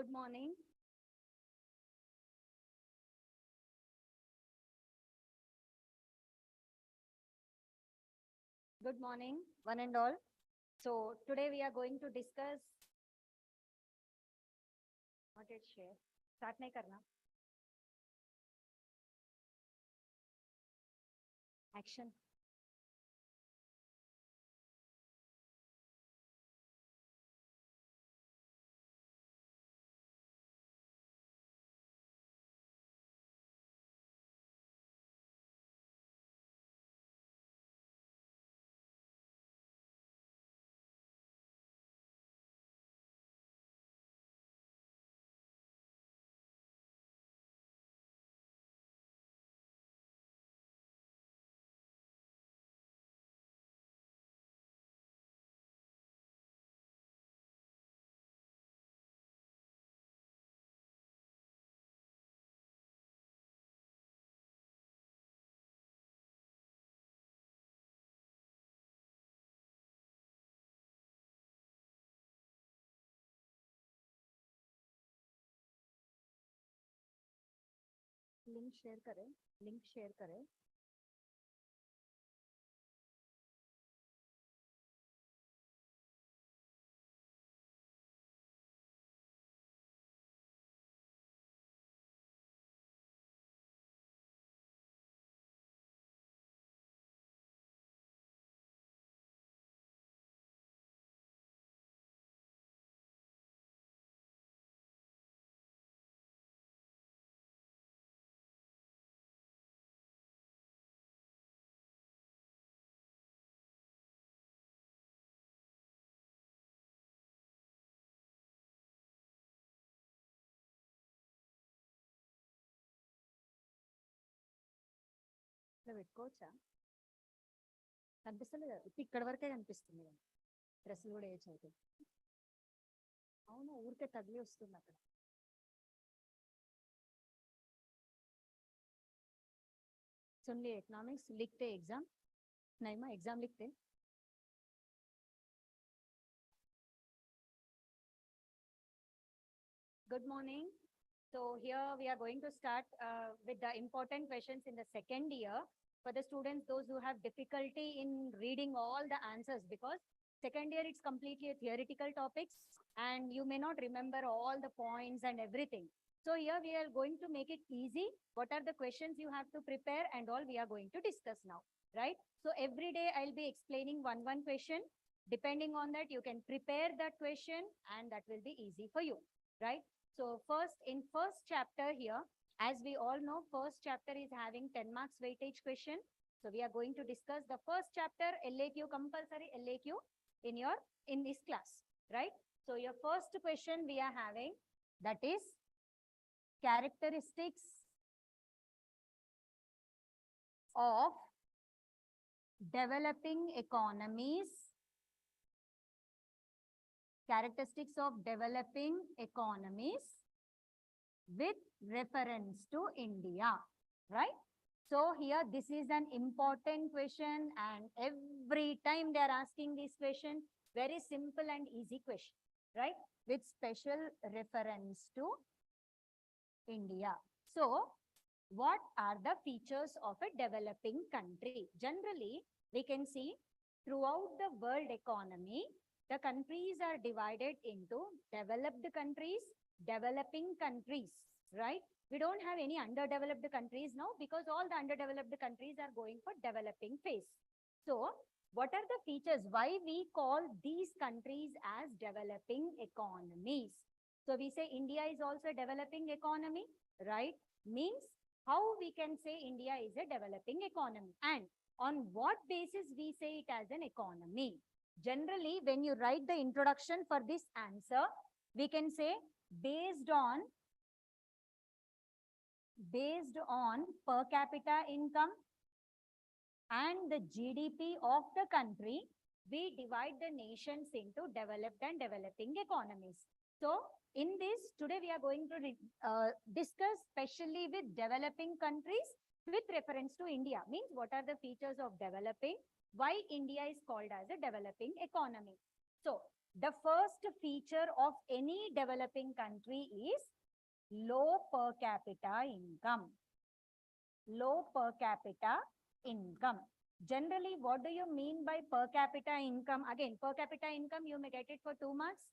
Good morning. Good morning, one and all. So today we are going to discuss what it share. Start nahi karna. Action. Link share करें. Link share करें. ఇట్లా పెట్టుకోవచ్చా? కనిపిస్తలేదు. ఇక్కడ వరకే కనిపిస్తుంది. డ్రెస్సులు కూడా ఏజ్ అవుతాయి. అవును, ఊరికే తగిలి వస్తుంది అక్కడ. सुन लिए इकोनॉमिक्स लिखते एग्जाम नहीं माँ एग्जाम लिखते. Good morning. So here we are going to start with the important questions in the second year for the students, those who have difficulty in reading all the answers, because second year it's completely a theoretical topics and you may not remember all the points and everything. So here we are going to make it easy. What are the questions you have to prepare and all we are going to discuss now, right? So every day I'll be explaining one question. Depending on that, you can prepare that question and that will be easy for you, right? So in first chapter here, as we all know, first chapter is having 10 marks weightage question. So we are going to discuss the first chapter, LAQ, compulsory LAQ in this class, right? So your first question we are having, that is characteristics of developing economies. Characteristics of developing economies with reference to India, right? So here this is an important question and every time they are asking this question, very simple and easy question, right? With special reference to India. So what are the features of a developing country? Generally, we can see throughout the world economy, the countries are divided into developed countries, developing countries, right? We don't have any underdeveloped countries now because all the underdeveloped countries are going for developing phase. So what are the features? Why we call these countries as developing economies? So we say India is also a developing economy, right? Means how we can say India is a developing economy and on what basis we say it as an economy? Generally, when you write the introduction for this answer, we can say based on per capita income and the GDP of the country, we divide the nations into developed and developing economies. So in this, today we are going to discuss specially with developing countries with reference to India. Means what are the features of developing? Why India is called as a developing economy? So The first feature of any developing country is low per capita income. Low per capita income. Generally, what do you mean by per capita income? Again, per capita income, you may get it for 2 marks.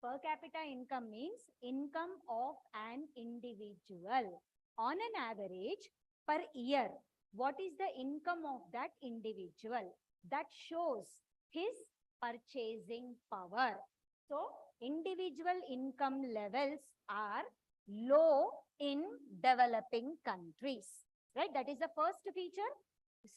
Per capita income means income of an individual. On an average, per year, what is the income of that individual? That shows his purchasing power. So, individual income levels are low in developing countries, right? That is the first feature.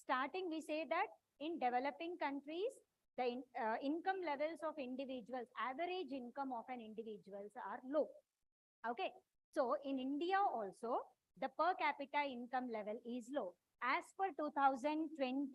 Starting, we say that in developing countries, the income levels of individuals, average income of an individuals are low. Okay. So in India also, the per capita income level is low. As per 2020-21,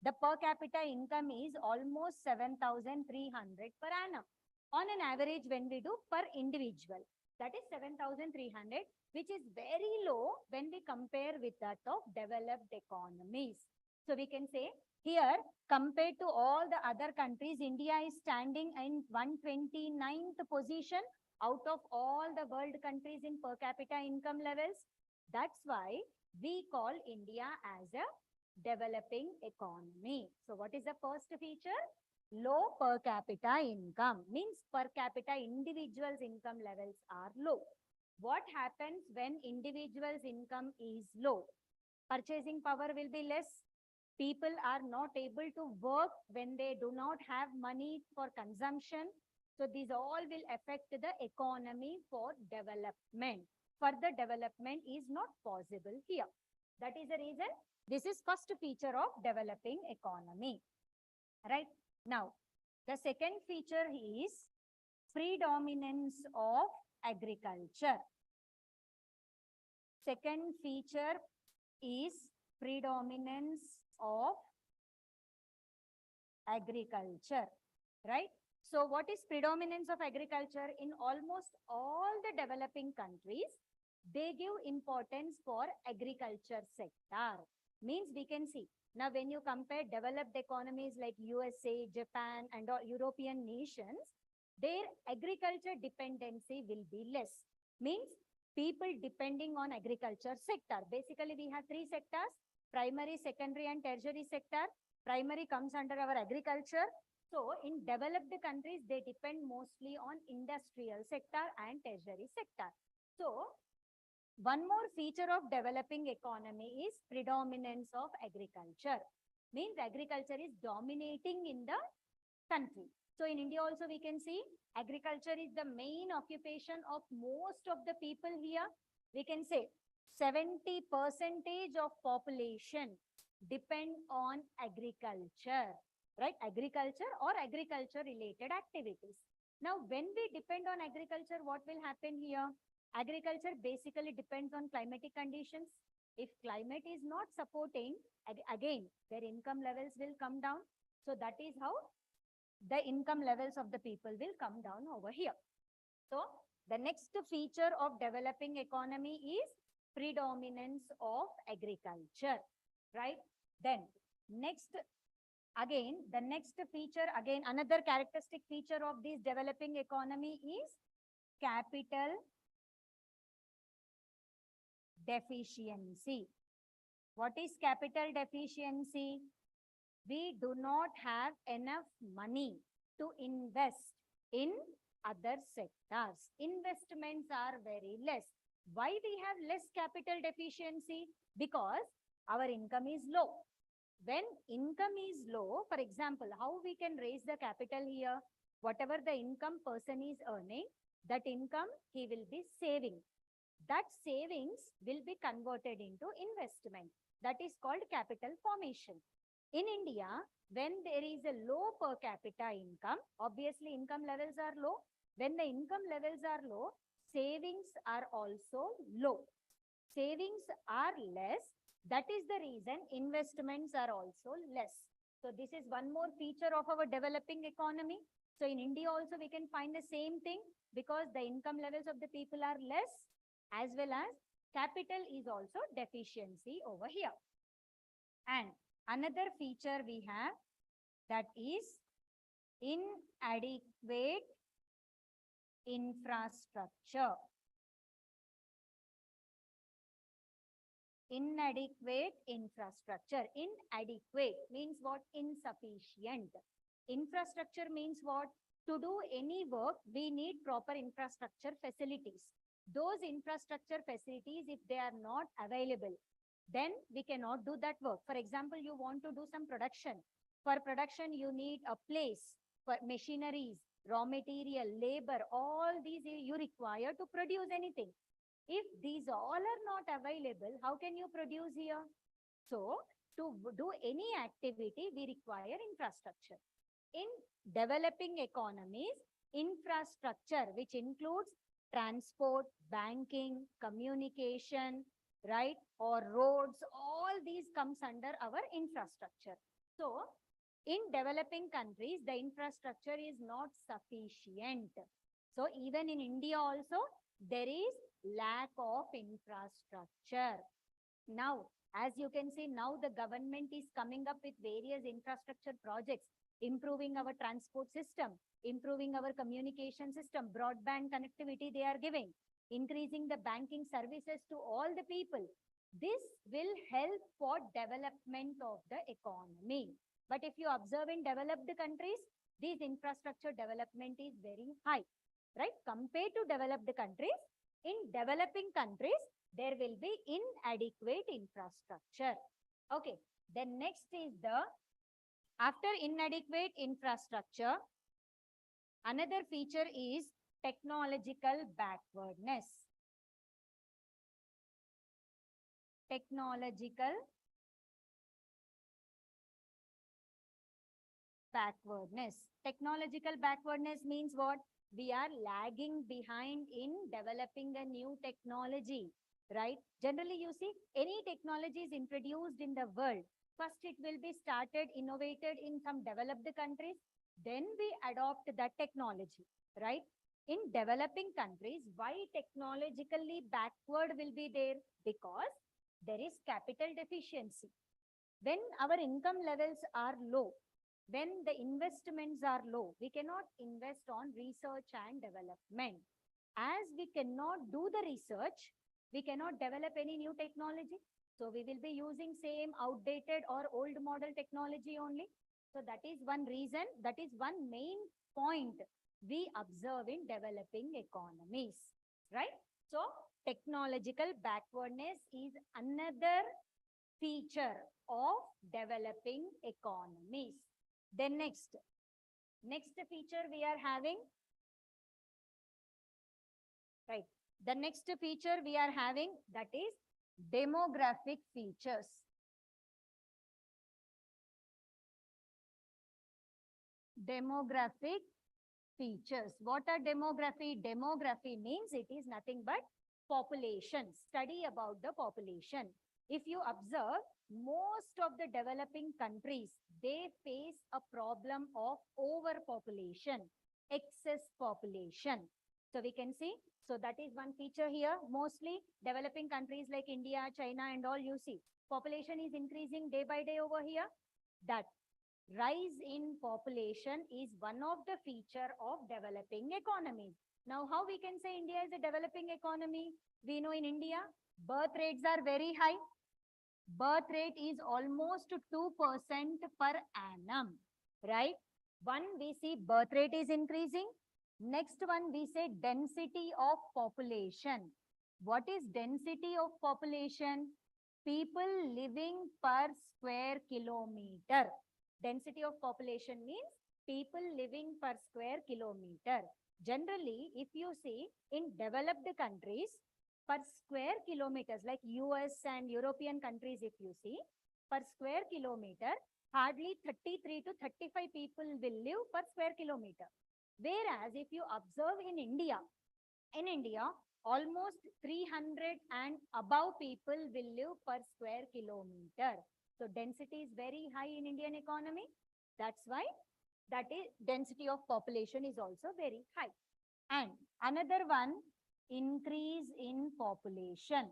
the per capita income is almost 7,300 per annum. On an average, when we do per individual, that is 7,300, which is very low when we compare with that of developed economies. So we can say here, compared to all the other countries, India is standing in 129th position out of all the world countries in per capita income levels. That's why we call India as a developing economy. So what is the first feature? Low per capita income means per capita individuals' income levels are low. What happens when individuals' income is low? Purchasing power will be less. People are not able to work when they do not have money for consumption. So these all will affect the economy for development. Further development is not possible here. That is the reason this is first feature of developing economy. Right? Now, the second feature is predominance of agriculture. Second feature is predominance of agriculture, right? So what is predominance of agriculture? In almost all the developing countries, they give importance for agriculture sector. Means we can see, now when you compare developed economies like USA, Japan and all European nations, their agriculture dependency will be less. Means people depending on agriculture sector. Basically, we have three sectors: primary, secondary and tertiary sector. Primary comes under our agriculture. So in developed countries, they depend mostly on industrial sector and tertiary sector. So one more feature of developing economy is predominance of agriculture. Means agriculture is dominating in the country. So in India also we can see agriculture is the main occupation of most of the people here. We can say 70% of population depend on agriculture, right? Agriculture or agriculture related activities. Now, when we depend on agriculture, what will happen here? Agriculture basically depends on climatic conditions. If climate is not supporting, again, their income levels will come down. So that is how the income levels of the people will come down over here. So the next feature of developing economy is predominance of agriculture, right? Then next, again, the next feature, again, another characteristic feature of this developing economy is capital deficiency. What is capital deficiency? We do not have enough money to invest in other sectors. Investments are very less. Why we have less capital deficiency? Because our income is low. When income is low, for example, how we can raise the capital here? Whatever the income person is earning, that income he will be saving. That savings will be converted into investment. That is called capital formation. In India, when there is a low per capita income, obviously income levels are low. When the income levels are low, savings are also low. Savings are less. That is the reason investments are also less. So this is one more feature of our developing economy. So in India also we can find the same thing, because the income levels of the people are less, as well as capital is also deficiency over here. And another feature we have, that is Inadequate infrastructure. Inadequate infrastructure. Inadequate means what? Insufficient. Infrastructure means what? To do any work, we need proper infrastructure facilities. Those infrastructure facilities, if they are not available, then we cannot do that work. For example, you want to do some production. For production, you need a place for machineries, raw material, labor, all these you require to produce anything. If these all are not available, how can you produce here? So, to do any activity, we require infrastructure. In developing economies, infrastructure, which includes transport, banking, communication, right, or roads, all these comes under our infrastructure. So, in developing countries, the infrastructure is not sufficient. So, even in India also, there is lack of infrastructure. Now, as you can see, now the government is coming up with various infrastructure projects, improving our transport system, improving our communication system, broadband connectivity they are giving, increasing the banking services to all the people. This will help for development of the economy. But if you observe in developed countries, this infrastructure development is very high, right? Compared to developed countries, in developing countries, there will be inadequate infrastructure. Okay, then next is after inadequate infrastructure, another feature is technological backwardness. Technological backwardness. Technological backwardness means what? We are lagging behind in developing a new technology, right? Generally, you see, any technology is introduced in the world. First, it will be started, innovated in some developed countries. Then we adopt that technology, right? In developing countries, why technologically backward will be there? Because there is capital deficiency. When our income levels are low, when the investments are low, we cannot invest on research and development. As we cannot do the research, we cannot develop any new technology. So we will be using same outdated or old model technology only. So that is one reason, that is one main point we observe in developing economies, right? So technological backwardness is another feature of developing economies. Then next feature we are having, right? The next feature we are having, that is demographic features. Demographic features. What are demography? Demography means it is nothing but population, study about the population. If you observe, most of the developing countries, they face a problem of overpopulation, excess population. So we can see, so that is one feature here. Mostly developing countries like India, China and all, you see, population is increasing day by day over here. That rise in population is one of the feature of developing economies. Now, how we can say India is a developing economy? We know in India, birth rates are very high. Birth rate is almost 2% per annum, right? One, we see birth rate is increasing. Next one, we say density of population. What is density of population? People living per square kilometer. Density of population means people living per square kilometer. Generally, if you see in developed countries, per square kilometers, like US and European countries, if you see, per square kilometer, hardly 33 to 35 people will live per square kilometer. Whereas if you observe in India, almost 300 and above people will live per square kilometer. So density is very high in Indian economy. That's why that is density of population is also very high. And another one, increase in population.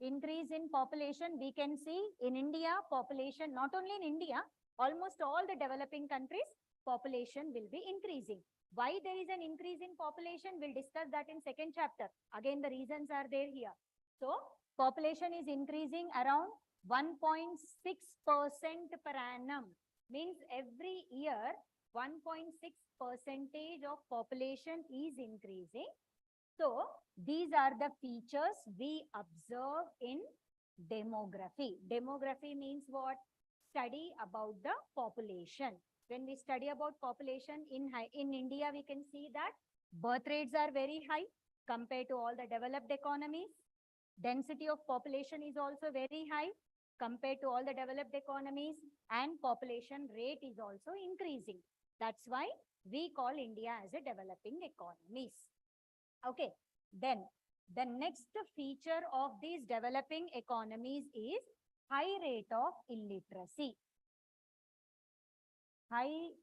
Increase in population, we can see in India, population, not only in India, almost all the developing countries, population will be increasing. Why there is an increase in population? We'll discuss that in second chapter. Again, the reasons are there here. So, population is increasing around 1.6% per annum. Means every year, 1.6% of population is increasing. So, these are the features we observe in demography. Demography means what? Study about the population. When we study about population in India, we can see that birth rates are very high compared to all the developed economies. Density of population is also very high compared to all the developed economies, and population rate is also increasing. That's why we call India as a developing economies. Okay, then the next feature of these developing economies is high rate of illiteracy. High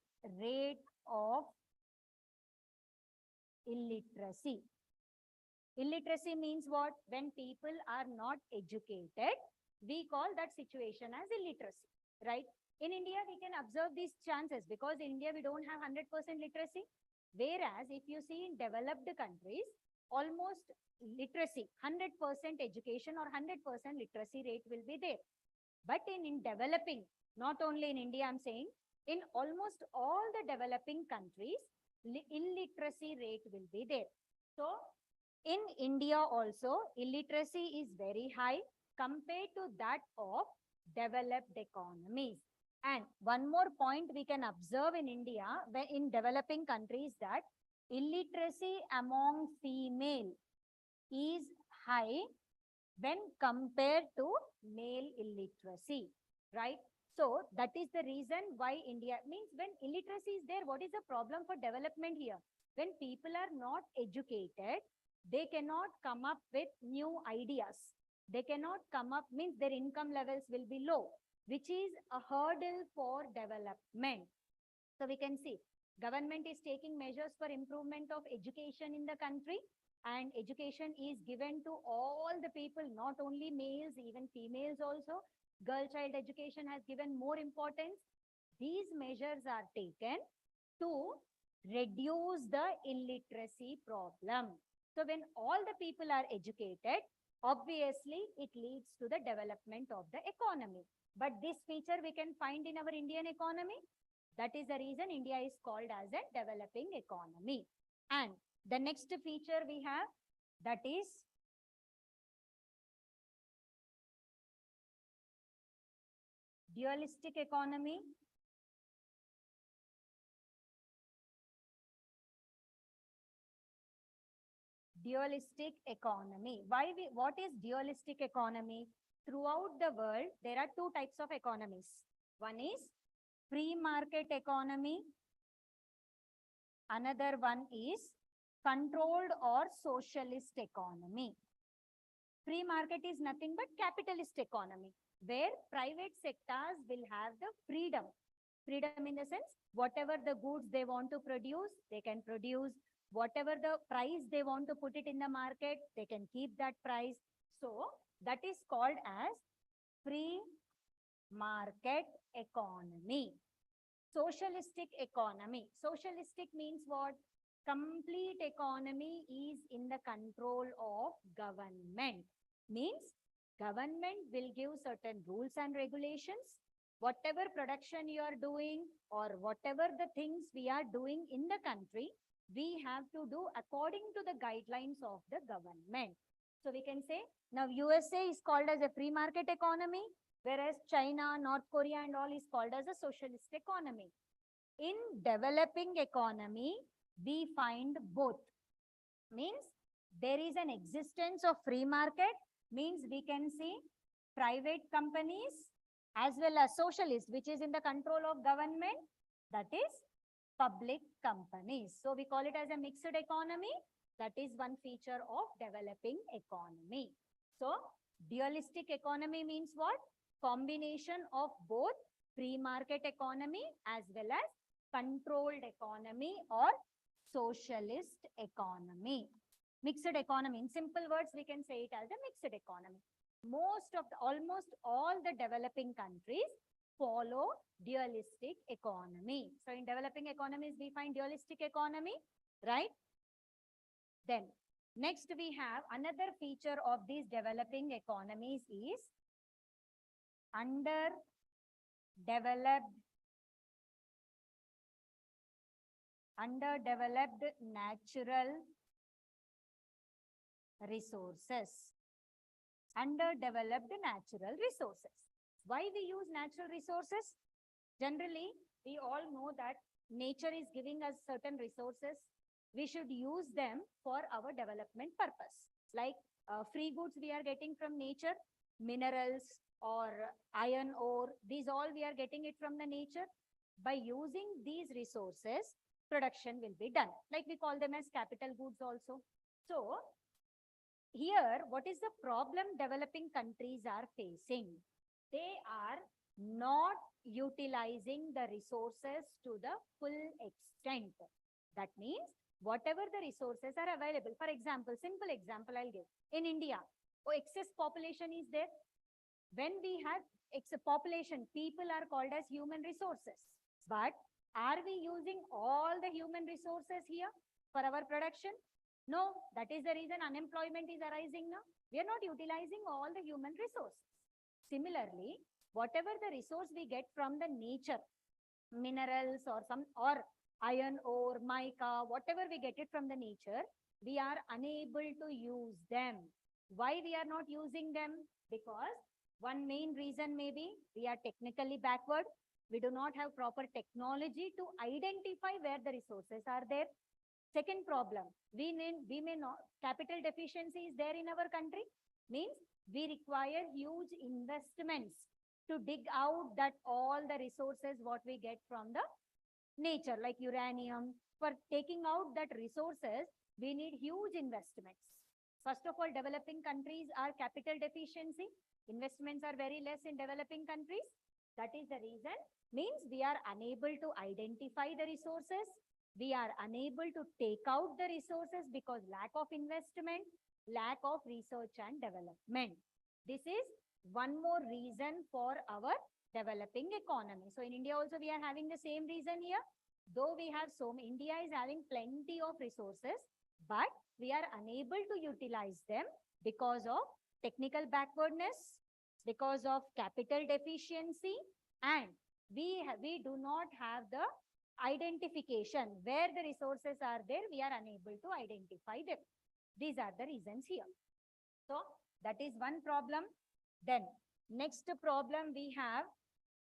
rate of illiteracy. Illiteracy means what? When people are not educated, we call that situation as illiteracy, right? In India, we can observe these chances because in India, we don't have 100% literacy. Whereas if you see in developed countries, almost literacy, 100% education or 100% literacy rate will be there. But in developing, not only in India, I'm saying, in almost all the developing countries, illiteracy rate will be there. So, in India also, illiteracy is very high compared to that of developed economies. And one more point we can observe in India, where in developing countries, that illiteracy among female is high when compared to male illiteracy, right? So that is the reason why India means when illiteracy is there, what is the problem for development here? When people are not educated, they cannot come up with new ideas. They cannot come up, means their income levels will be low, which is a hurdle for development. So we can see government is taking measures for improvement of education in the country, and education is given to all the people, not only males, even females also. Girl child education has given more importance. These measures are taken to reduce the illiteracy problem. So when all the people are educated, obviously it leads to the development of the economy. But this feature we can find in our Indian economy. That is the reason India is called as a developing economy. And the next feature we have, that is dualistic economy. Dualistic economy. What is dualistic economy? Throughout the world, there are two types of economies. One is free market economy. Another one is controlled or socialist economy. Free market is nothing but capitalist economy, where private sectors will have the freedom. Freedom in the sense, whatever the goods they want to produce, they can produce. Whatever the price they want to put it in the market, they can keep that price. So that is called as free market economy. Socialistic economy. Socialistic means what? Complete economy is in the control of government. Means government will give certain rules and regulations. Whatever production you are doing or whatever the things we are doing in the country, we have to do according to the guidelines of the government. So we can say now USA is called as a free market economy, whereas China, North Korea and all is called as a socialist economy. In developing economy, we find both. Means there is an existence of free market, means we can see private companies as well as socialist, which is in the control of government, that is public companies. So we call it as a mixed economy. That is one feature of developing economy. So dualistic economy means what? Combination of both free market economy as well as controlled economy or socialist economy. Mixed economy, in simple words, we can say it as a mixed economy. Almost all the developing countries, follow dualistic economy. So in developing economies, we find dualistic economy, right? Then next we have another feature of these developing economies is underdeveloped natural resources. Underdeveloped natural resources. Why we use natural resources? Generally, we all know that nature is giving us certain resources. We should use them for our development purpose. Like free goods we are getting from nature, minerals or iron ore, these all we are getting it from the nature. By using these resources, production will be done. Like we call them as capital goods also. So here, what is the problem developing countries are facing? They are not utilizing the resources to the full extent. That means whatever the resources are available. For example, simple example I'll give. In India, excess population is there. When we have excess population, people are called as human resources. But are we using all the human resources here for our production? No, that is the reason unemployment is arising now. We are not utilizing all the human resources. Similarly, whatever the resource we get from the nature, minerals or iron ore, mica, whatever we get it from the nature, we are unable to use them. Why we are not using them? Because one main reason may be we are technically backward. We do not have proper technology to identify where the resources are there. Second problem, we may not, capital deficiency is there in our country, means we require huge investments to dig out that all the resources what we get from the nature, like uranium. For taking out that resources, we need huge investments. First of all, developing countries are capital deficiency. Investments are very less in developing countries. That is the reason, means we are unable to identify the resources. We are unable to take out the resources because lack of investment, lack of research and development. This is one more reason for our developing economy. So in India also we are having the same reason here. Though we have India is having plenty of resources, but we are unable to utilize them because of technical backwardness, because of capital deficiency, and we do not have the identification where the resources are there. We are unable to identify them. These are the reasons here. So that is one problem. Then next problem we have,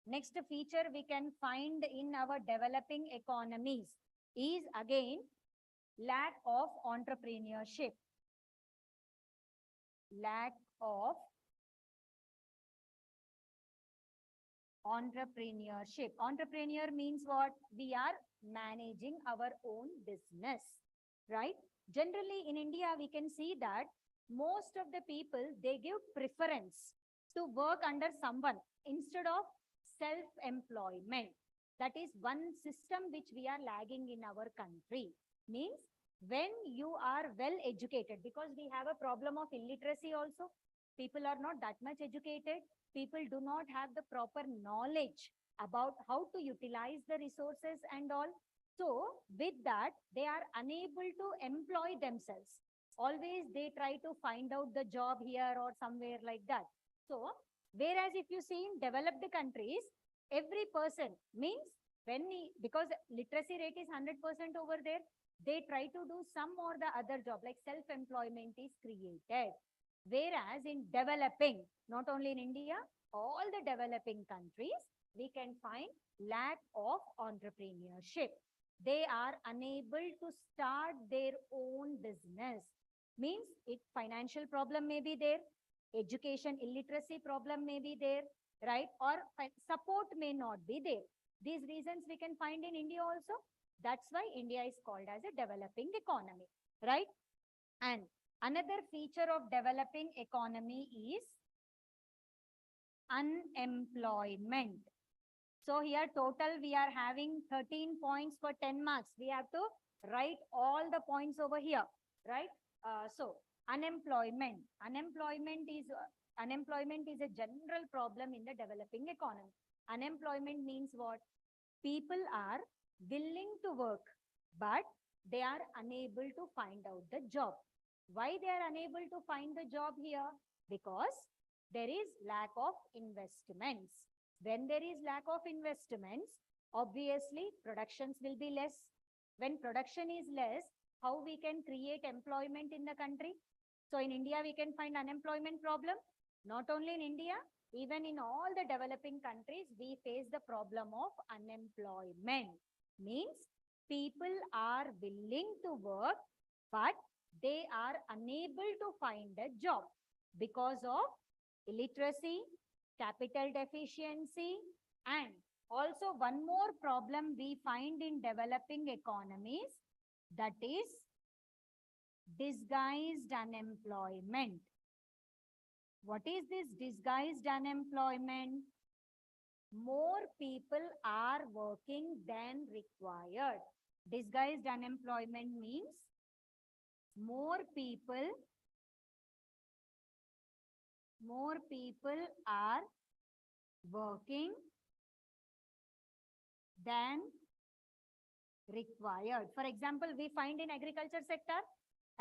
next feature we can find in our developing economies is again lack of entrepreneurship. Lack of entrepreneurship. Entrepreneur means what? We are managing our own business, right? Generally in India, we can see that most of the people, they give preference to work under someone instead of self-employment. That is one system which we are lagging in our country. Means when you are well educated, because we have a problem of illiteracy also, people are not that much educated. People do not have the proper knowledge about how to utilize the resources and all. So with that, they are unable to employ themselves. Always they try to find out the job here or somewhere like that. So whereas if you see in developed countries, every person means because literacy rate is 100% over there, they try to do some or the other job, like self-employment is created. Whereas in developing, not only in India, all the developing countries, we can find lack of entrepreneurship. They are unable to start their own business. Means financial problem may be there, education illiteracy problem may be there, right? Or support may not be there. These reasons we can find in India also. That's why India is called as a developing economy, right? And another feature of developing economy is unemployment. So here total we are having 13 points for 10 marks. We have to write all the points over here, right? So unemployment. Unemployment is a general problem in the developing economy. Unemployment means what? People are willing to work, but they are unable to find out the job. Why they are unable to find the job here? Because there is lack of investments. When there is lack of investments, obviously productions will be less. When production is less, how we can create employment in the country? So in India, we can find unemployment problem. Not only in India, even in all the developing countries, we face the problem of unemployment. Means people are willing to work, but they are unable to find a job because of illiteracy, capital deficiency, and also one more problem we find in developing economies, that is disguised unemployment. What is this disguised unemployment? More people are working than required. Disguised unemployment means more people are working than required. For example, we find in agriculture sector,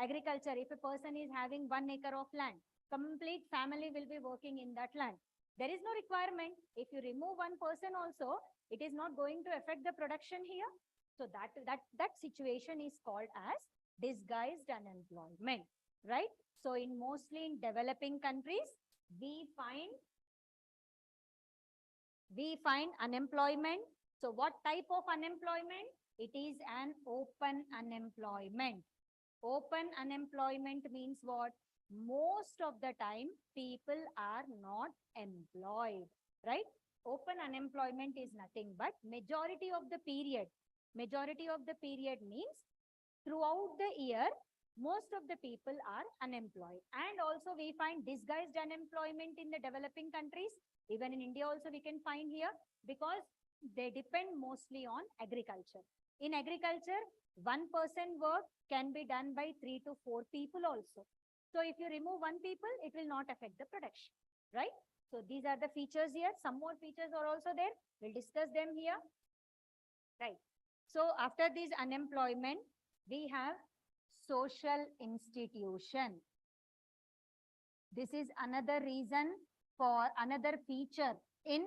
if a person is having 1 acre of land, complete family will be working in that land. There is no requirement. If you remove one person also, it is not going to affect the production here. So that situation is called as disguised unemployment, right? So in mostly in developing countries, we find unemployment. So what type of unemployment? It is an open unemployment. Open unemployment means what? Most of the time, people are not employed, right? Open unemployment is nothing but majority of the period. Majority of the period means throughout the year, most of the people are unemployed. And also we find disguised unemployment in the developing countries. Even in India also we can find here, because they depend mostly on agriculture. In agriculture, one person work can be done by 3 to 4 people also. So if you remove one people, it will not affect the production, right? So these are the features here. Some more features are also there. We'll discuss them here, right? So after this unemployment, we have social institution. This is another reason for another feature in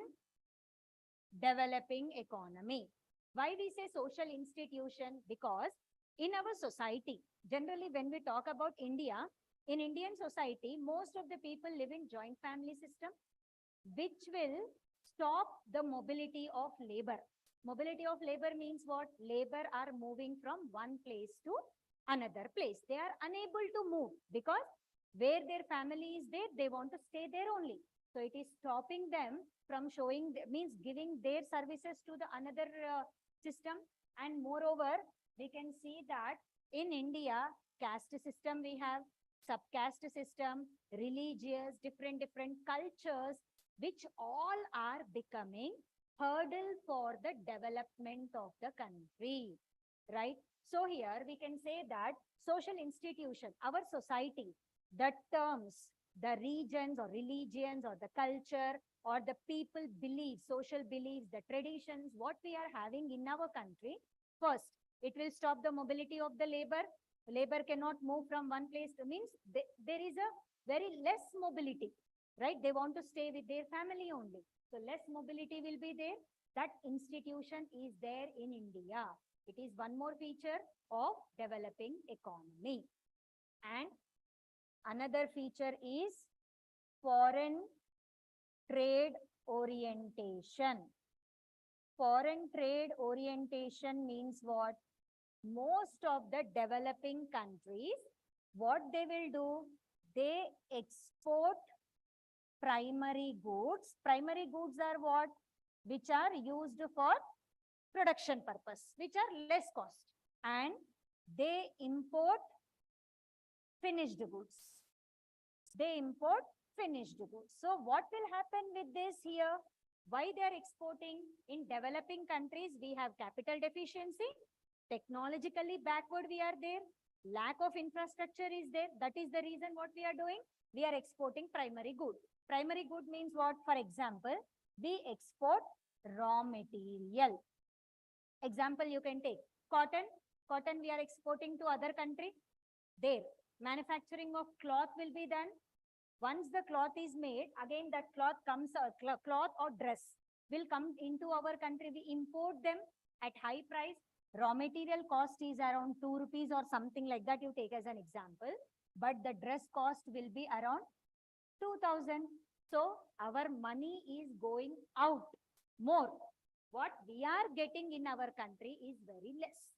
developing economy. Why we say social institution? Because in our society, generally when we talk about India, in Indian society, most of the people live in joint family system, which will stop the mobility of labor. Mobility of labor means what? Labor are moving from one place to another place. They are unable to move because where their family is there, they want to stay there only. So it is stopping them from showing, means giving their services to the another system. And moreover, we can see that in India, caste system we have, subcaste system, religious, different cultures, which all are becoming hurdle for the development of the country, right? So here we can say that social institution, our society, the terms, the regions or religions or the culture or the people beliefs, social beliefs, the traditions, what we are having in our country, first, it will stop the mobility of the labor. Labor cannot move from one place to, means there is a very less mobility, right? They want to stay with their family only. So less mobility will be there. That institution is there in India. It is one more feature of developing economy. And another feature is foreign trade orientation. Foreign trade orientation means what? Most of the developing countries, what they will do? They export primary goods. Primary goods are what? Which are used for production purpose, which are less cost. And they import finished goods. They import finished goods. So what will happen with this here? Why they are exporting? In developing countries, we have capital deficiency, technologically backward we are there, lack of infrastructure is there. That is the reason what we are doing. We are exporting primary good. Primary good means what? For example, we export raw material. Example you can take cotton. Cotton we are exporting to other country. There, manufacturing of cloth will be done. Once the cloth is made, again that cloth comes, cloth or dress will come into our country. We import them at high price. Raw material cost is around 2 rupees or something like that, you take as an example. But the dress cost will be around 2000. So our money is going out more. What we are getting in our country is very less.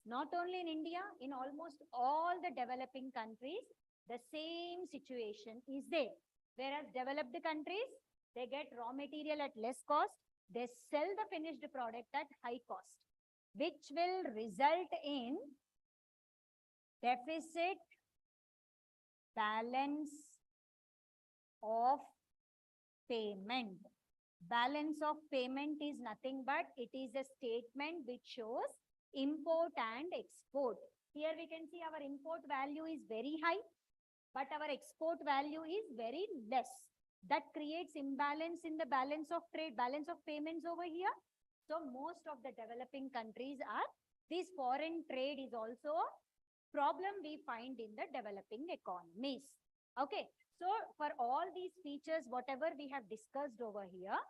Not only in India, in almost all the developing countries, the same situation is there. Whereas developed countries, they get raw material at less cost, they sell the finished product at high cost, which will result in deficit balance of payment. Balance of payment is nothing but it is a statement which shows import and export. Here we can see our import value is very high, but our export value is very less. That creates imbalance in the balance of trade, balance of payments over here. So most of the developing countries are, this foreign trade is also a problem we find in the developing economies. Okay, so for all these features, whatever we have discussed over here,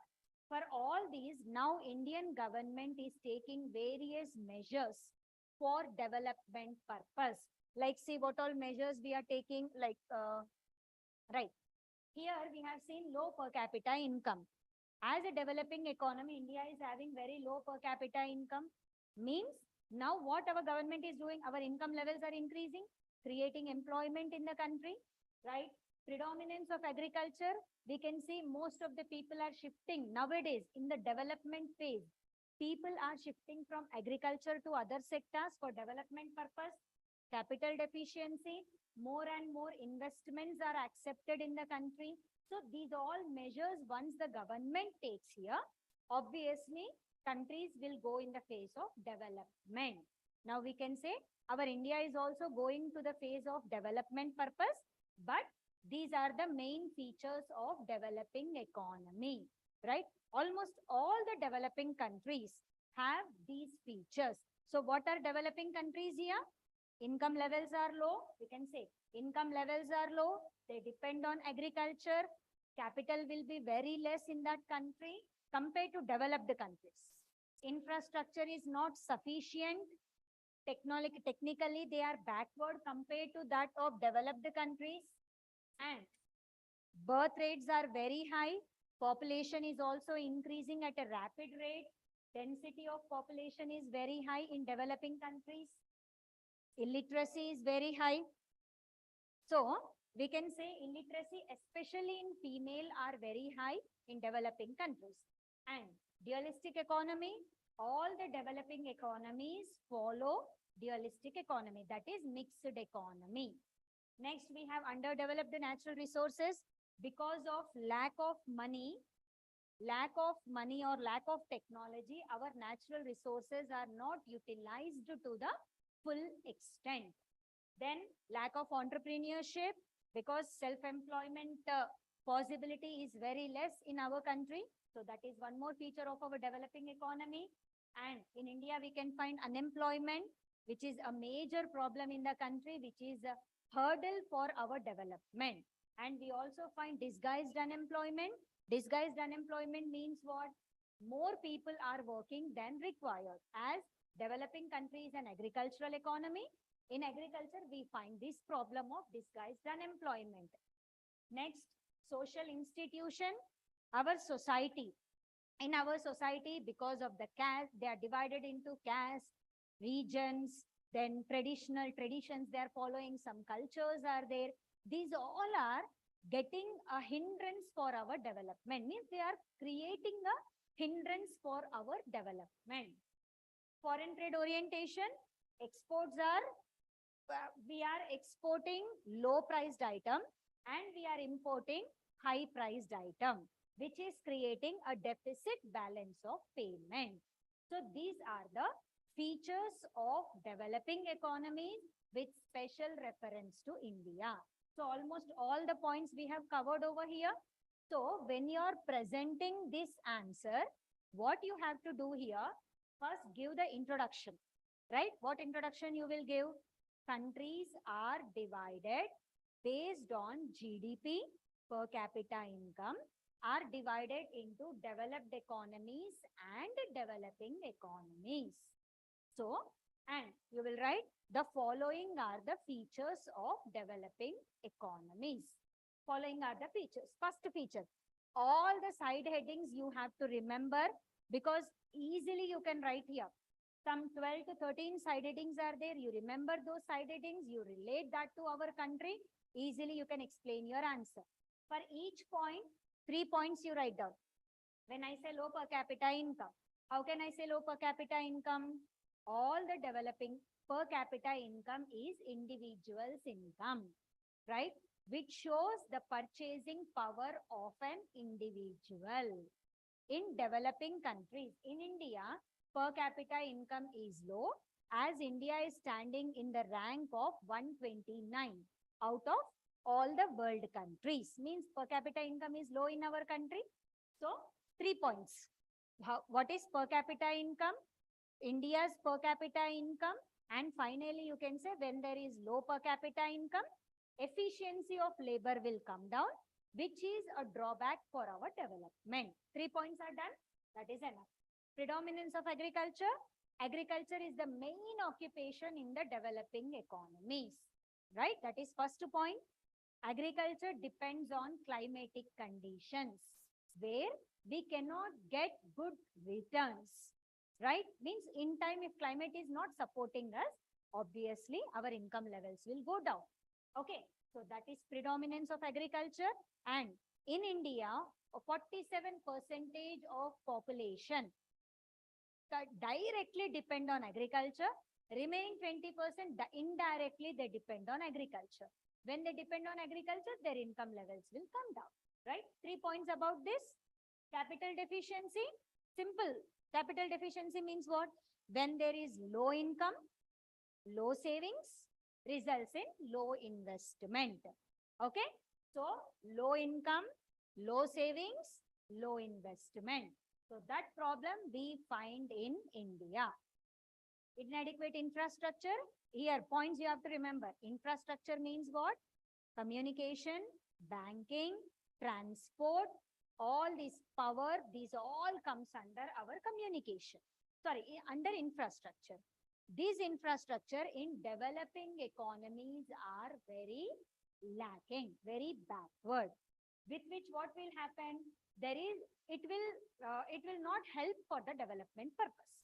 for all these, now Indian government is taking various measures for development purpose. Like see what all measures we are taking, like, right. Here we have seen low per capita income. As a developing economy, India is having very low per capita income. Means now what our government is doing, our income levels are increasing, creating employment in the country, right? Predominance of agriculture, we can see most of the people are shifting nowadays in the development phase. People are shifting from agriculture to other sectors for development purpose. Capital deficiency, more and more investments are accepted in the country. So these all measures, once the government takes here, obviously countries will go in the phase of development. Now we can say our India is also going to the phase of development purpose, but these are the main features of developing economy, right? Almost all the developing countries have these features. So what are developing countries here? Income levels are low, we can say income levels are low, they depend on agriculture, capital will be very less in that country compared to developed countries. Infrastructure is not sufficient, technically they are backward compared to that of developed countries, and birth rates are very high, population is also increasing at a rapid rate, density of population is very high in developing countries, illiteracy is very high. So we can say illiteracy, especially in female, are very high in developing countries. And dualistic economy, all the developing economies follow dualistic economy, that is mixed economy. Next, we have underdeveloped natural resources. Because of lack of money or lack of technology, our natural resources are not utilized to the full extent. Then lack of entrepreneurship, because self-employment possibility is very less in our country. So that is one more feature of our developing economy. And in India, we can find unemployment, which is a major problem in the country, which is a hurdle for our development. And we also find disguised unemployment. Disguised unemployment means what? More people are working than required. As developing countries and agricultural economy, in agriculture, we find this problem of disguised unemployment. Next, social institution, our society. In our society, because of the caste, they are divided into caste, regions, then traditions they are following, some cultures are there. These all are getting a hindrance for our development, means they are creating a hindrance for our development. Foreign trade orientation, exports are, we are exporting low priced item and we are importing high priced item, which is creating a deficit balance of payment. So these are the features of developing economies with special reference to India. So almost all the points we have covered over here. So when you are presenting this answer, What you have to do here, first give the introduction, right? What introduction you will give? Countries are divided based on GDP, per capita income, are divided into developed economies and developing economies. So, and you will write the following are the features of developing economies. Following are the features. First feature, all the side headings you have to remember, because easily you can write here. Some 12 to 13 side headings are there. You remember those side headings, you relate that to our country. Easily you can explain your answer. For each point, 3 points you write down. When I say low per capita income, how can I say low per capita income? All the developing per capita income is individual's income, right? Which shows the purchasing power of an individual. In developing countries, in India, per capita income is low, as India is standing in the rank of 129 out of all the world countries. Means per capita income is low in our country. So 3 points. What is per capita income? India's per capita income. And finally, you can say when there is low per capita income, efficiency of labor will come down, which is a drawback for our development. 3 points are done. That is enough. Predominance of agriculture. Agriculture is the main occupation in the developing economies, right? That is first point. Agriculture depends on climatic conditions where we cannot get good returns, right? Means in time, if climate is not supporting us, obviously our income levels will go down. Okay, so that is predominance of agriculture. And in India, 47% of population directly depend on agriculture. Remaining 20% indirectly they depend on agriculture. When they depend on agriculture, their income levels will come down, right? 3 points about this. Capital deficiency, simple. Capital deficiency means what? When there is low income, low savings, results in low investment. Okay, so low income, low savings, low investment. So that problem we find in India. Inadequate infrastructure. Here points you have to remember. Infrastructure means what? Communication, banking, transport, all this power, these all comes under our communication. Sorry, under infrastructure. These infrastructure in developing economies are very lacking, very backward. With which what will happen? It will not help for the development purpose,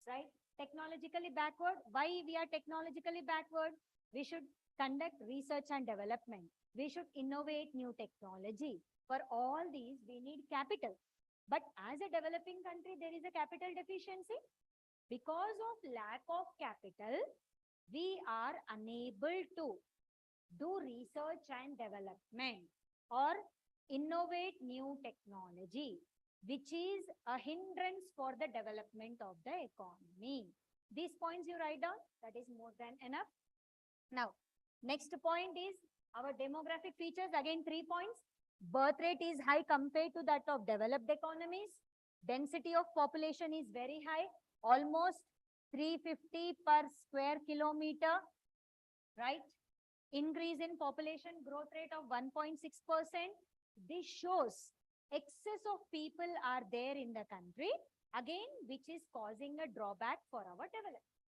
right? Technologically backward. Why we are technologically backward? We should conduct research and development. We should innovate new technology. For all these, we need capital. But as a developing country, there is a capital deficiency. Because of lack of capital, we are unable to do research and development or innovate new technology, which is a hindrance for the development of the economy. These points you write down, that is more than enough. Now, next point is our demographic features. Again, 3 points. Birth rate is high compared to that of developed economies. Density of population is very high, almost 350 per square kilometer, right? Increase in population growth rate of 1.6%. This shows excess of people are there in the country, again, which is causing a drawback for our development.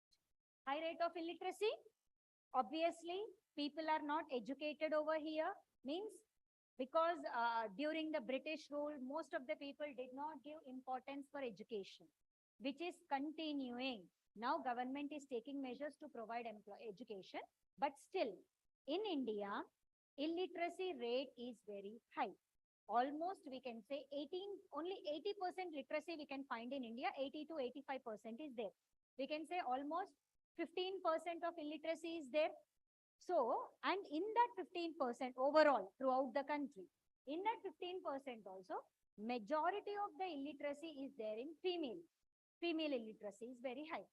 High rate of illiteracy. Obviously, people are not educated over here. Means because during the British rule, most of the people did not give importance for education, which is continuing. Now, government is taking measures to provide education, but still, in India, illiteracy rate is very high. Almost we can say only 80% literacy we can find in India, 80 to 85% is there. We can say almost 15% of illiteracy is there. So, and in that 15% overall throughout the country, in that 15% also, majority of the illiteracy is there in female. Female illiteracy is very high.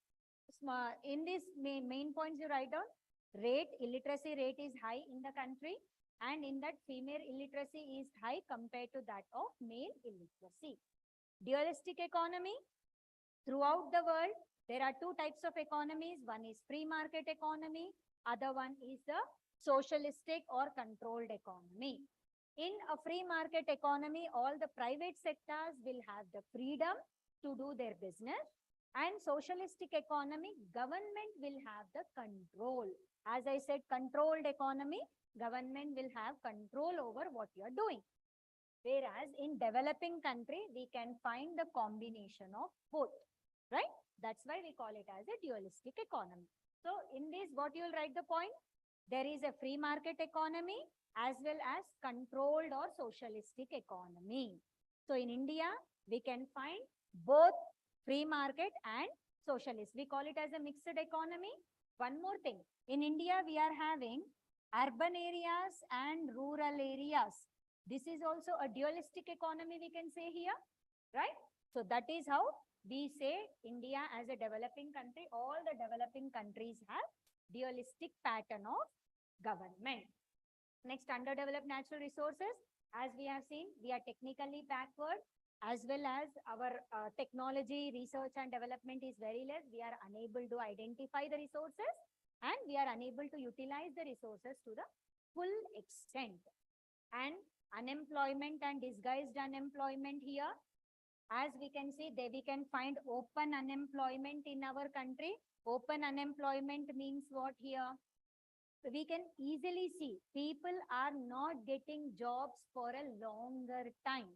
In this main points you write down, illiteracy rate is high in the country, and in that female illiteracy is high compared to that of male illiteracy. Dualistic economy. Throughout the world, there are two types of economies. One is free market economy. Other one is the socialistic or controlled economy. In a free market economy, all the private sectors will have the freedom to do their business. And socialistic economy, government will have the control. As I said, controlled economy, government will have control over what you are doing. Whereas in developing country, we can find the combination of both, right? That's why we call it as a dualistic economy. So in this, what you'll write the point? There is a free market economy as well as controlled or socialistic economy. So in India, we can find both free market and socialist. We call it as a mixed economy. One more thing, in India, we are having urban areas and rural areas. This is also a dualistic economy, we can say here, right? So that is how we say India as a developing country. All the developing countries have dualistic pattern of government. Next, underdeveloped natural resources. As we have seen, we are technically backward, as well as our technology, research and development is very less. We are unable to identify the resources and we are unable to utilize the resources to the full extent. And unemployment and disguised unemployment here. As we can see, there we can find open unemployment in our country. Open unemployment means what here? We can easily see people are not getting jobs for a longer time.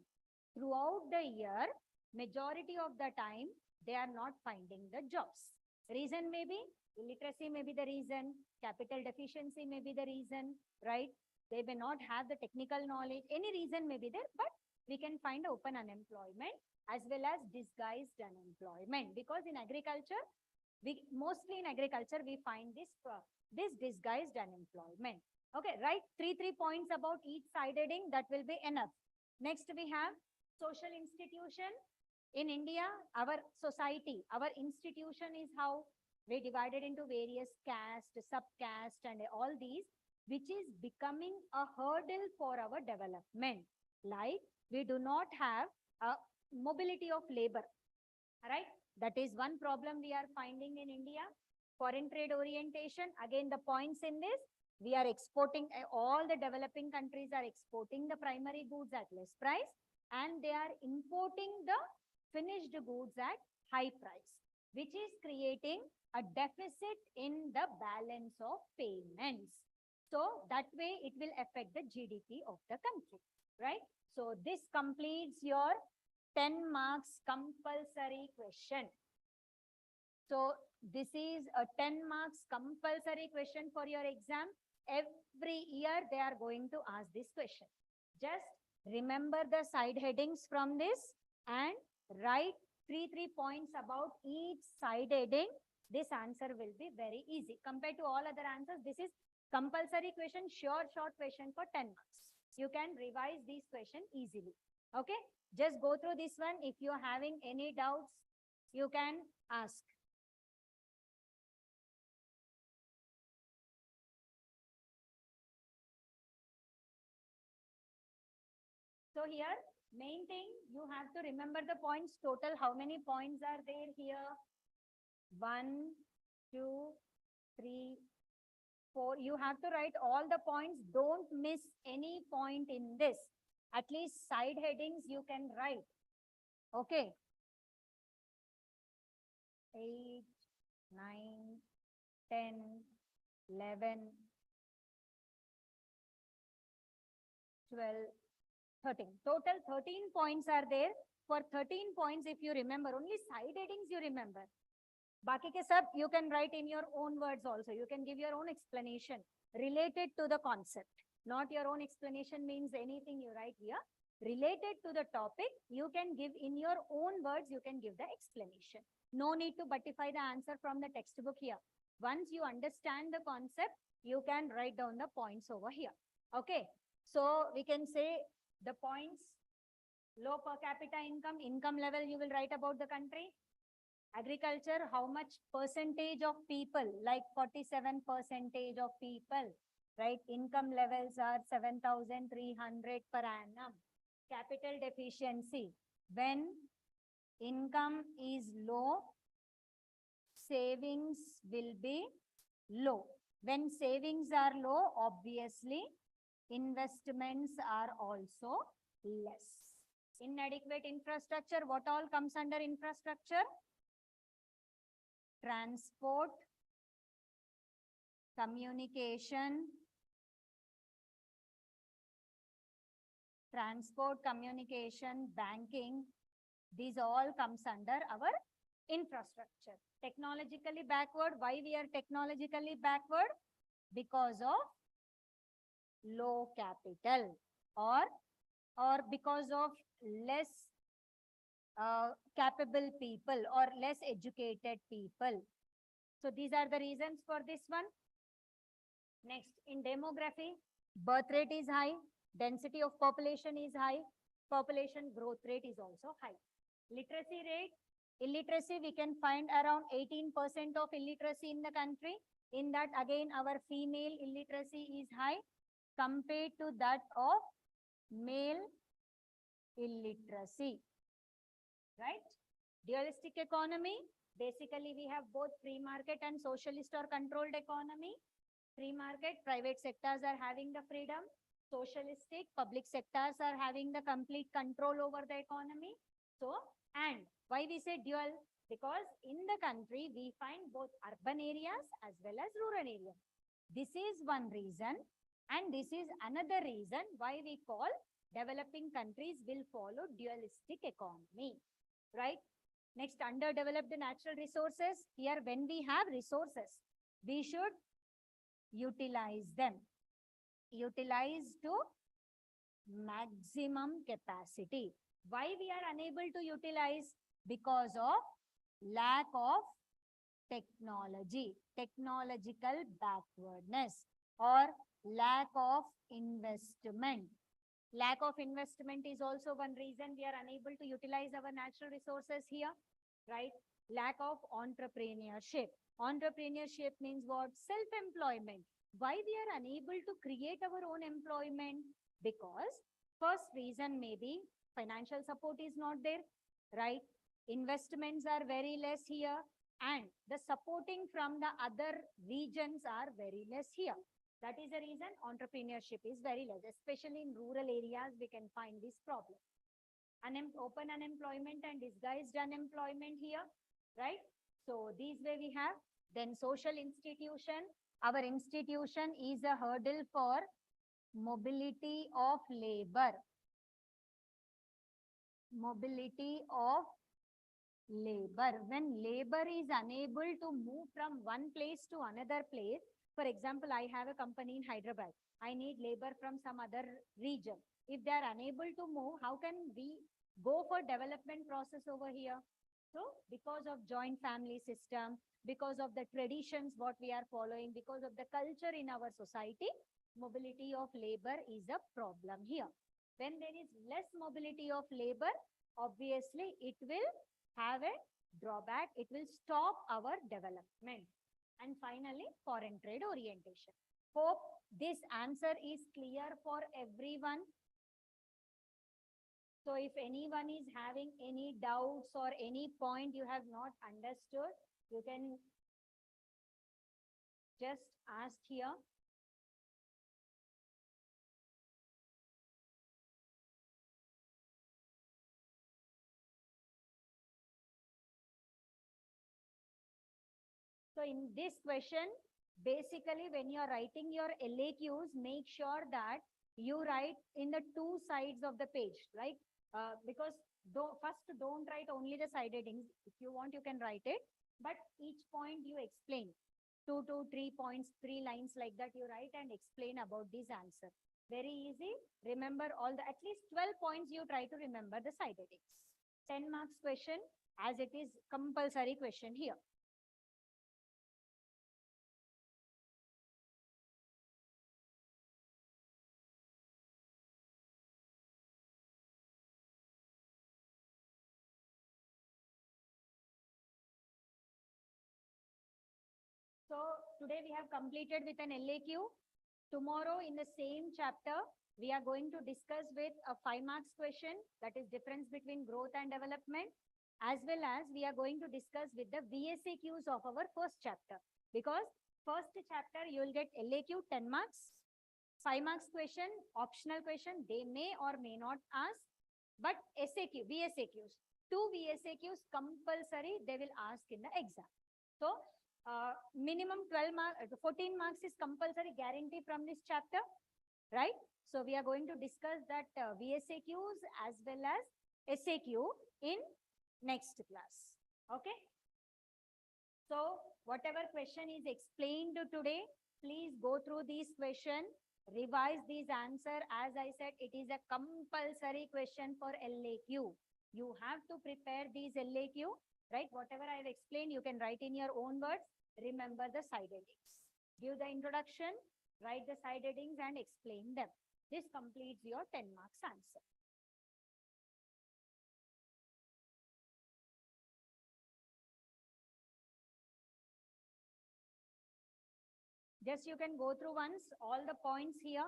Throughout the year, majority of the time, they are not finding the jobs. Reason may be illiteracy may be the reason, capital deficiency may be the reason, right? They may not have the technical knowledge. Any reason may be there, but we can find open unemployment as well as disguised unemployment. Because in agriculture, mostly in agriculture, we find this disguised unemployment. Okay, write three points about each side heading. That will be enough. Next, we have social institution. In India, our society, our institution is how we divided into various caste, subcaste, and all these, which is becoming a hurdle for our development. Like, we do not have a mobility of labor, right? That is one problem we are finding in India. Foreign trade orientation, again, the points in this, we are exporting, all the developing countries are exporting the primary goods at less price, and they are importing the finished goods at high price, which is creating a deficit in the balance of payments. So that way it will affect the GDP of the country, right? So this completes your 10 marks compulsory question. So this is a 10 marks compulsory question for your exam. Every year they are going to ask this question. Just remember the side headings from this and write three points about each side heading. This answer will be very easy. Compared to all other answers, this is compulsory question, sure short question for 10 marks. You can revise these questions easily. Okay, just go through this one. If you're having any doubts, you can ask. So here, main thing, you have to remember the points total. How many points are there here? 1, 2, 3, 4. You have to write all the points. Don't miss any point in this. At least side headings you can write. Okay. 8, 9, 10, 11, 12, 13. Total 13 points are there. For 13 points, if you remember, only side headings you remember. Baki ke sab you can write in your own words also. You can give your own explanation related to the concept. Not your own explanation means anything you write here. Related to the topic, you can give in your own words, you can give the explanation. No need to buttify the answer from the textbook here. Once you understand the concept, you can write down the points over here. Okay. So we can say the points, low per capita income level, you will write about the country. Agriculture, how much percentage of people, like 47% of people, right? Income levels are 7,300 per annum. Capital deficiency, when income is low, savings will be low. When savings are low, obviously, investments are also less. Inadequate infrastructure, what all comes under infrastructure? Transport, communication, banking, these all comes under our infrastructure. Technologically backward, why we are technologically backward? Because of low capital or because of less capable people or less educated people. So these are the reasons for this one. Next, in demography, birth rate is high, density of population is high, population growth rate is also high. Literacy rate, illiteracy, we can find around 18% of illiteracy in the country. In that, again, our female illiteracy is high compared to that of male illiteracy, right? Dualistic economy, basically we have both free market and socialist or controlled economy. Free market, private sectors are having the freedom. Socialistic, public sectors are having the complete control over the economy. So, and why we say dual? Because in the country, we find both urban areas as well as rural areas. This is one reason, and this is another reason why we call developing countries will follow dualistic economy, right? Next, underdeveloped natural resources. Here, when we have resources, we should utilize them. Utilize to maximum capacity. Why we are unable to utilize? Because of lack of technology, technological backwardness, or lack of investment. Lack of investment is also one reason we are unable to utilize our natural resources here, right? Lack of entrepreneurship. Entrepreneurship means what? Self-employment. Why we are unable to create our own employment? Because first reason may be financial support is not there, right? Investments are very less here, and the supporting from the other regions are very less here. That is the reason entrepreneurship is very less, especially in rural areas we can find this problem. Open unemployment and disguised unemployment here, right? So these way we have. Then social institution. Our institution is a hurdle for mobility of labor. Mobility of labor. When labor is unable to move from one place to another place, for example, I have a company in Hyderabad. I need labor from some other region. If they are unable to move, how can we go for development process over here? So because of joint family system, because of the traditions what we are following, because of the culture in our society, mobility of labor is a problem here. When there is less mobility of labor, obviously it will have a drawback. It will stop our development. And finally, foreign trade orientation. Hope this answer is clear for everyone. So if anyone is having any doubts or any point you have not understood, you can just ask here. So in this question, basically when you are writing your LAQs, make sure that you write in the two sides of the page, right? Because first don't write only the side headings. If you want, you can write it, but each point you explain. 2 to 3 points, 3 lines like that you write and explain about this answer. Very easy. Remember all the, at least 12 points you try to remember the side headings. 10 marks question, as it is compulsory question here. So today we have completed with an LAQ. Tomorrow in the same chapter, we are going to discuss with a 5 marks question, that is difference between growth and development. as well as we are going to discuss with the VSAQs of our first chapter. Because first chapter you will get LAQ 10 marks, 5 marks question, optional question, they may or may not ask, but SAQ, VSAQs, 2 VSAQs compulsory they will ask in the exam. So minimum 12 marks, 14 marks is compulsory guarantee from this chapter, right? So we are going to discuss that VSAQs as well as SAQ in next class. Okay. So whatever question is explained today, please go through these question, revise these answer. As I said, it is a compulsory question for LAQ. You have to prepare these LAQ, right? Whatever I have explained, you can write in your own words. Remember the side headings. Give the introduction, write the side headings and explain them. This completes your 10 marks answer. Just you can go through once all the points here.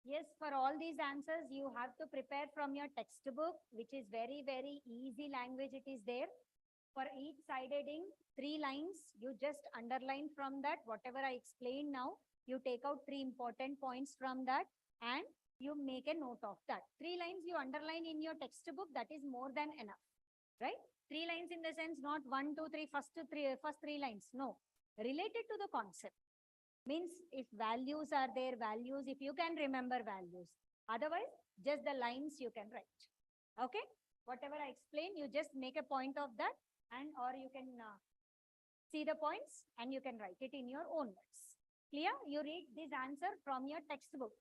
Yes, for all these answers, you have to prepare from your textbook, which is very, very easy language. It is there. For each side heading, 3 lines, you just underline from that. Whatever I explained now, you take out 3 important points from that and you make a note of that. 3 lines you underline in your textbook, that is more than enough, right? 3 lines in the sense, not 1, 2, 3, first three lines. No, related to the concept. Means if values are there, values, if you can remember values. Otherwise, just the lines you can write. Okay? Whatever I explain, you just make a point of that and or you can see the points and you can write it in your own words. Clear? You read this answer from your textbook.